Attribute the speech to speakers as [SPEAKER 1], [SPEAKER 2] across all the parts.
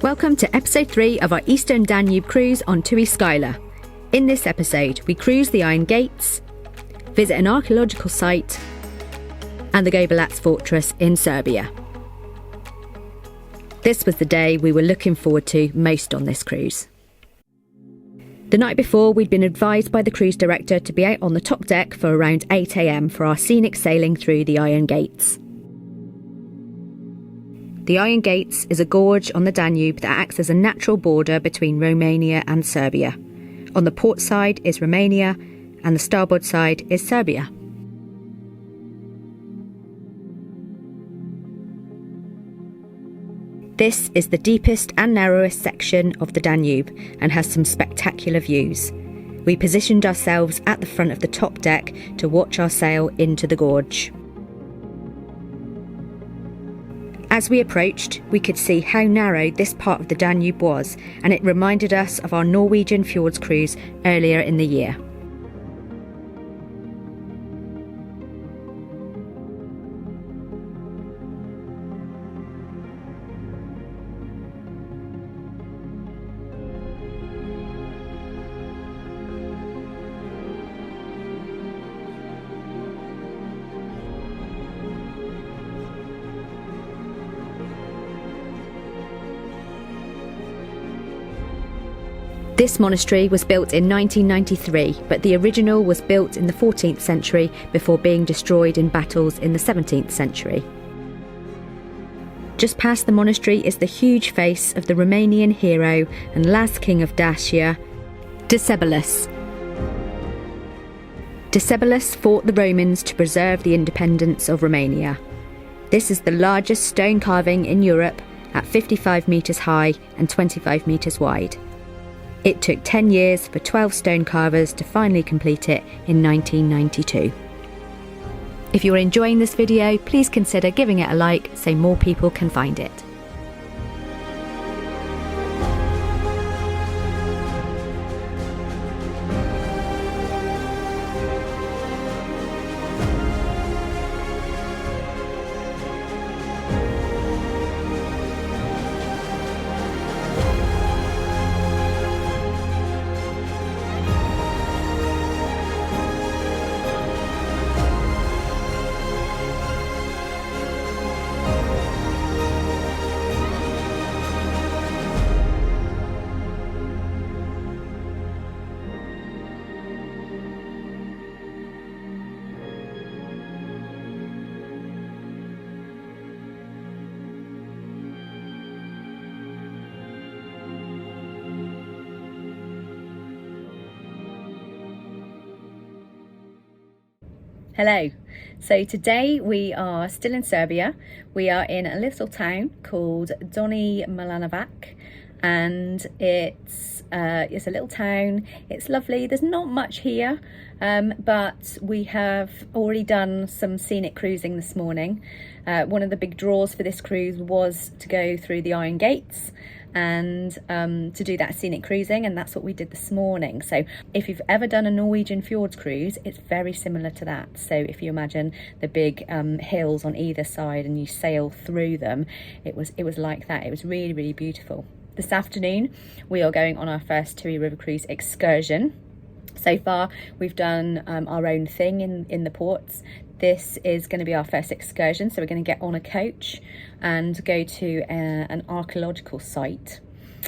[SPEAKER 1] Welcome to episode 3 of our Eastern Danube cruise on Tui Skyla. In this episode, we cruise the Iron Gates, visit an archaeological site, and the Golubac Fortress in Serbia. This was the day we were looking forward to most on this cruise. The night before, we'd been advised by the cruise director to be out on the top deck for around 8 a.m. for our scenic sailing through the Iron Gates. The Iron Gates is a gorge on the Danube that acts as a natural border between Romania and Serbia. On the port side is Romania and the starboard side is Serbia. This is the deepest and narrowest section of the Danube and has some spectacular views. We positioned ourselves at the front of the top deck to watch our sail into the gorge. As we approached, we could see how narrow this part of the Danube was, and it reminded us of our Norwegian Fjords cruise earlier in the year. This monastery was built in 1993, but the original was built in the 14th century before being destroyed in battles in the 17th century. Just past the monastery is the huge face of the Romanian hero and last king of Dacia, Decebalus. Decebalus fought the Romans to preserve the independence of Romania. This is the largest stone carving in Europe at 55 metres high and 25 metres wide. It took 10 years for 12 stone carvers to finally complete it in 1992. If you're enjoying this video, please consider giving it a like so more people can find it. Hello, so today we are still in Serbia. We are in a little town called Donna Milanovac, and it's a little town. It's lovely. There's not much here, but we have already done some scenic cruising this morning. One of the big draws for this cruise was to go through the Iron Gates and to do that scenic cruising, and that's what we did this morning. So if you've ever done a Norwegian Fjords cruise, it's very similar to that. So if you imagine the big hills on either side and you sail through them, it was like that. It was really, really beautiful. This afternoon we are going on our first Tui River Cruise excursion. So far we've done our own thing in the ports. This is going to be our first excursion, so we're going to get on a coach and go to an archaeological site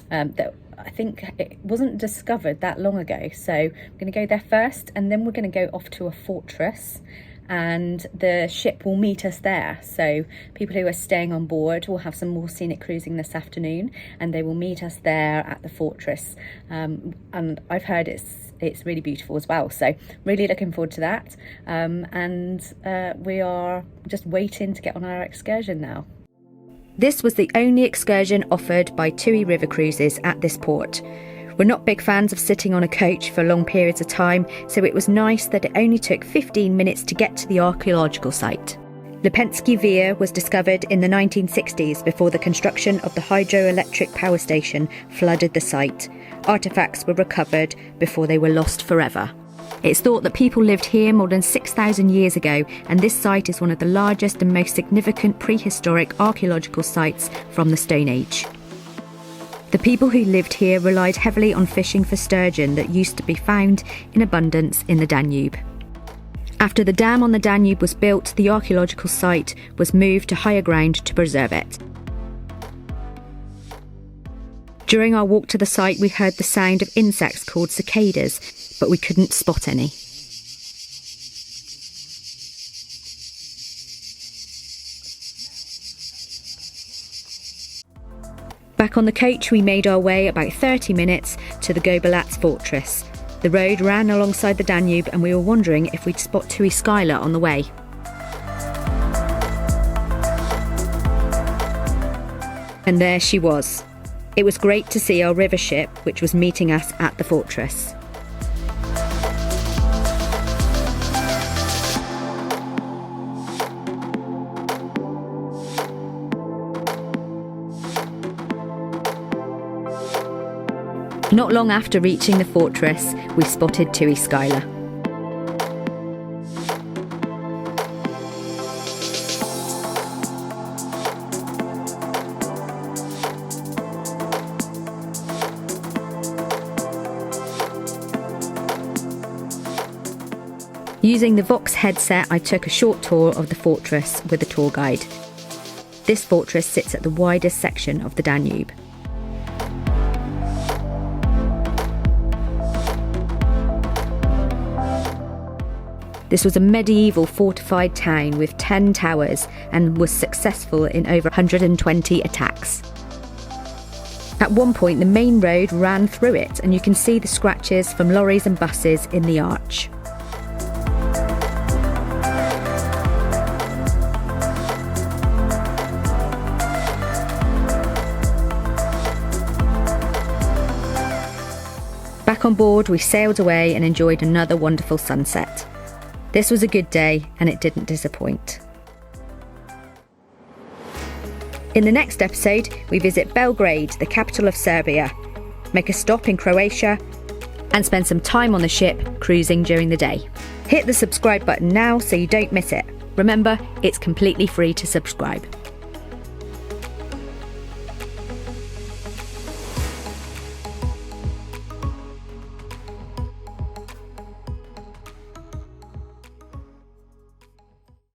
[SPEAKER 1] that I think it wasn't discovered that long ago. So we're going to go there first, and then we're going to go off to a fortress, and the ship will meet us there. So people who are staying on board will have some more scenic cruising this afternoon, and they will meet us there at the fortress. And I've heard it's really beautiful as well, so really looking forward to that. We are just waiting to get on our excursion now. This was the only excursion offered by Tui River Cruises at this port. We're not big fans of sitting on a coach for long periods of time, so it was nice that it only took 15 minutes to get to the archaeological site. Lepenski Vir was discovered in the 1960s before the construction of the hydroelectric power station flooded the site. Artefacts were recovered before they were lost forever. It's thought that people lived here more than 6,000 years ago, and this site is one of the largest and most significant prehistoric archaeological sites from the Stone Age. The people who lived here relied heavily on fishing for sturgeon that used to be found in abundance in the Danube. After the dam on the Danube was built, the archaeological site was moved to higher ground to preserve it. During our walk to the site, we heard the sound of insects called cicadas, but we couldn't spot any. Back on the coach, we made our way about 30 minutes to the Golubac Fortress. The road ran alongside the Danube and we were wondering if we'd spot Tui Skyla on the way. And there she was. It was great to see our river ship, which was meeting us at the fortress. Not long after reaching the fortress, we spotted Tui Skyla. Using the Vox headset, I took a short tour of the fortress with a tour guide. This fortress sits at the widest section of the Danube. This was a medieval fortified town with 10 towers and was successful in over 120 attacks. At one point, the main road ran through it, and you can see the scratches from lorries and buses in the arch. Back on board, we sailed away and enjoyed another wonderful sunset. This was a good day and it didn't disappoint. In the next episode, we visit Belgrade, the capital of Serbia, make a stop in Croatia, and spend some time on the ship cruising during the day. Hit the subscribe button now so you don't miss it. Remember, it's completely free to subscribe.